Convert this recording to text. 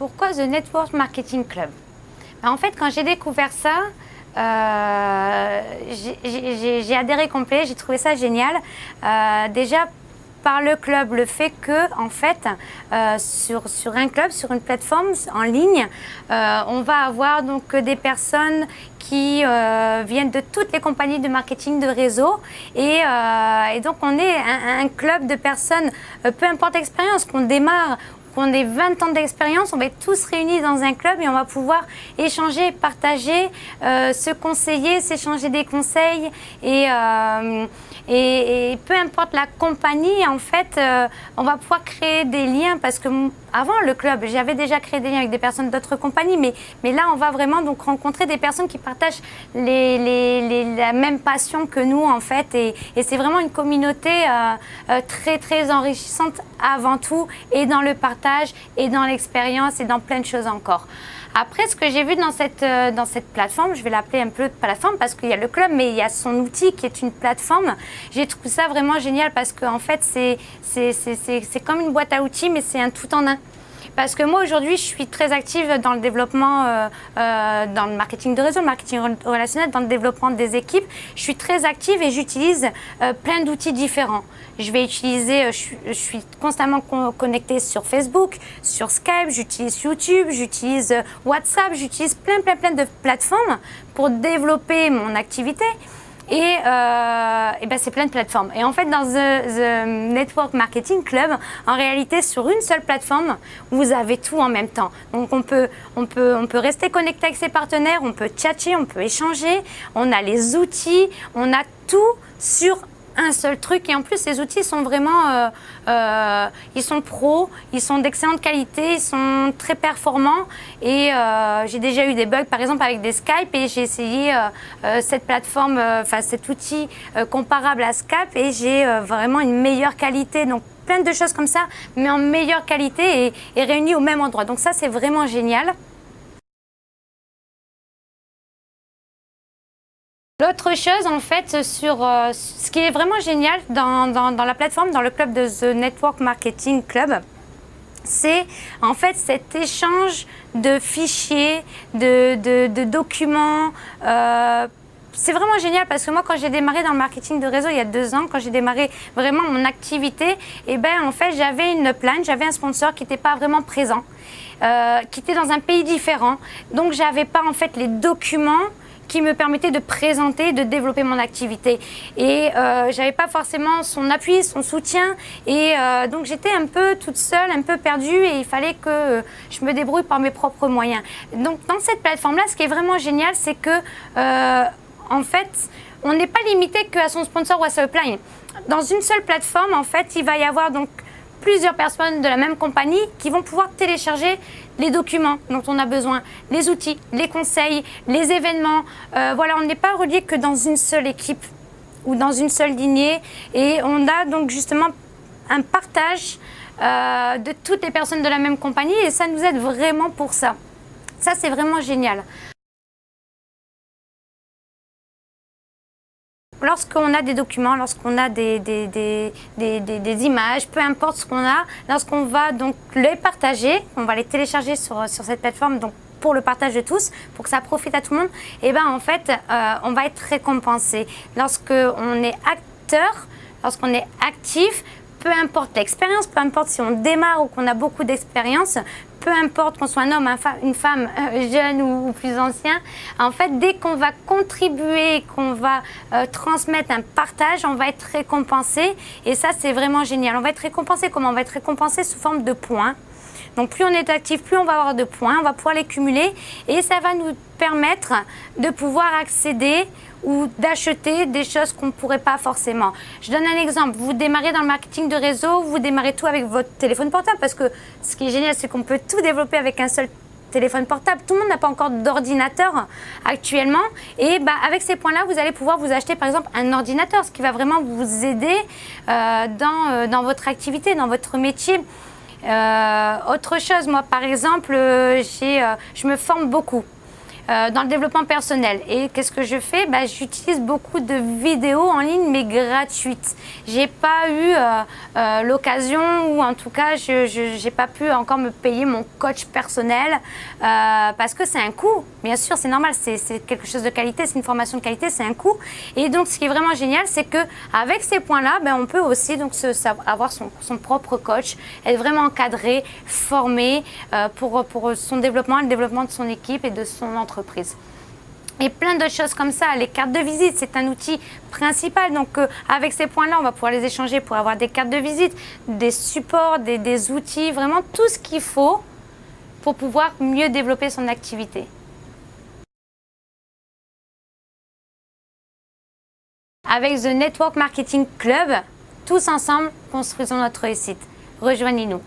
Pourquoi The Network Marketing Club? En fait, quand j'ai découvert ça, j'ai adhéré complet, j'ai trouvé ça génial. Déjà, par le club, le fait que, en fait, sur un club, sur une plateforme en ligne, on va avoir donc des personnes qui viennent de toutes les compagnies de marketing de réseau et donc on est un club de personnes, peu importe l'expérience, qu'on démarre, qu'on ait 20 ans d'expérience, on va être tous réunis dans un club et on va pouvoir échanger, partager, se conseiller, s'échanger des conseils et peu importe la compagnie, en fait, on va pouvoir créer des liens parce que avant le club, j'avais déjà créé des liens avec des personnes d'autres compagnies, mais là, on va vraiment donc rencontrer des personnes qui partagent la même passion que nous, en fait, et c'est vraiment une communauté très, très enrichissante avant tout, et dans le partage, et dans l'expérience, et dans plein de choses encore. Après, ce que j'ai vu dans cette plateforme, je vais l'appeler un peu plateforme parce qu'il y a le club, mais il y a son outil qui est une plateforme. J'ai trouvé ça vraiment génial parce qu'en fait, c'est comme une boîte à outils, mais c'est un tout en un. Parce que moi, aujourd'hui, je suis très active dans le développement, dans le marketing de réseau, le marketing relationnel, dans le développement des équipes. Je suis très active et j'utilise plein d'outils différents. Je vais utiliser, je suis constamment connectée sur Facebook, sur Skype, j'utilise YouTube, j'utilise WhatsApp, j'utilise plein de plateformes pour développer mon activité. Et ben c'est plein de plateformes. Et en fait, dans The Network Marketing Club, en réalité, sur une seule plateforme, vous avez tout en même temps. Donc, on peut rester connecté avec ses partenaires, on peut tchatcher, on peut échanger, on a les outils, on a tout sur un seul truc. Et en plus, ces outils sont vraiment, ils sont pros, ils sont d'excellente qualité, ils sont très performants. Et j'ai déjà eu des bugs, par exemple, avec des Skype, et j'ai essayé cette plateforme, enfin cet outil comparable à Skype, et j'ai vraiment une meilleure qualité. Donc, plein de choses comme ça, mais en meilleure qualité et réunies au même endroit. Donc ça, c'est vraiment génial. L'autre chose, en fait, sur ce qui est vraiment génial dans la plateforme, dans le club de The Network Marketing Club, c'est en fait cet échange de fichiers, de documents. C'est vraiment génial parce que moi, quand j'ai démarré dans le marketing de réseau il y a 2 ans, quand j'ai démarré vraiment mon activité, et ben en fait, j'avais une plainte, j'avais un sponsor qui n'était pas vraiment présent, qui était dans un pays différent. Donc, j'avais pas en fait les documents qui me permettait de présenter, de développer mon activité. Et j'avais pas forcément son appui, son soutien. Et donc j'étais un peu toute seule, un peu perdue, et il fallait que je me débrouille par mes propres moyens. Donc dans cette plateforme-là, ce qui est vraiment génial, c'est que en fait, on n'est pas limité qu'à son sponsor ou à sa upline. Dans une seule plateforme, en fait, il va y avoir donc plusieurs personnes de la même compagnie qui vont pouvoir télécharger les documents dont on a besoin, les outils, les conseils, les événements. Voilà, on n'est pas relié que dans une seule équipe ou dans une seule lignée. Et on a donc justement un partage de toutes les personnes de la même compagnie, et ça nous aide vraiment pour ça. Ça, c'est vraiment génial. Lorsqu'on a des documents, lorsqu'on a des images, peu importe ce qu'on a, lorsqu'on va donc les partager, on va les télécharger sur cette plateforme, donc pour le partage de tous, pour que ça profite à tout le monde, et ben en fait, on va être récompensé. Lorsqu'on est acteur, lorsqu'on est actif, peu importe l'expérience, peu importe si on démarre ou qu'on a beaucoup d'expérience, peu importe qu'on soit un homme, une femme, jeune ou plus ancien, en fait, dès qu'on va contribuer, qu'on va transmettre un partage, on va être récompensé. Et ça, c'est vraiment génial. On va être récompensé comment? On va être récompensé sous forme de points. Donc, plus on est actif, plus on va avoir de points, on va pouvoir les cumuler, et ça va nous permettre de pouvoir accéder ou d'acheter des choses qu'on ne pourrait pas forcément. Je donne un exemple. Vous démarrez dans le marketing de réseau, vous démarrez tout avec votre téléphone portable, parce que ce qui est génial, c'est qu'on peut tout développer avec un seul téléphone portable. Tout le monde n'a pas encore d'ordinateur actuellement, et bah, avec ces points-là, vous allez pouvoir vous acheter par exemple un ordinateur, ce qui va vraiment vous aider dans votre activité, dans votre métier. Autre chose, moi par exemple, je me forme beaucoup. dans le développement personnel. Et qu'est-ce que je fais? J'utilise beaucoup de vidéos en ligne, mais gratuites. J'ai pas eu l'occasion, ou en tout cas, je n'ai pas pu encore me payer mon coach personnel parce que c'est un coût. Bien sûr, c'est normal, c'est quelque chose de qualité, c'est une formation de qualité, c'est un coût. Et donc, ce qui est vraiment génial, c'est qu'avec ces points-là, on peut aussi donc, avoir son propre coach, être vraiment encadré, formé pour son développement, le développement de son équipe et de son entreprise. Et plein d'autres choses comme ça. Les cartes de visite, c'est un outil principal. Donc, avec ces points-là, on va pouvoir les échanger pour avoir des cartes de visite, des supports, des outils, vraiment tout ce qu'il faut pour pouvoir mieux développer son activité. Avec The Network Marketing Club, tous ensemble, construisons notre réussite. Rejoignez-nous.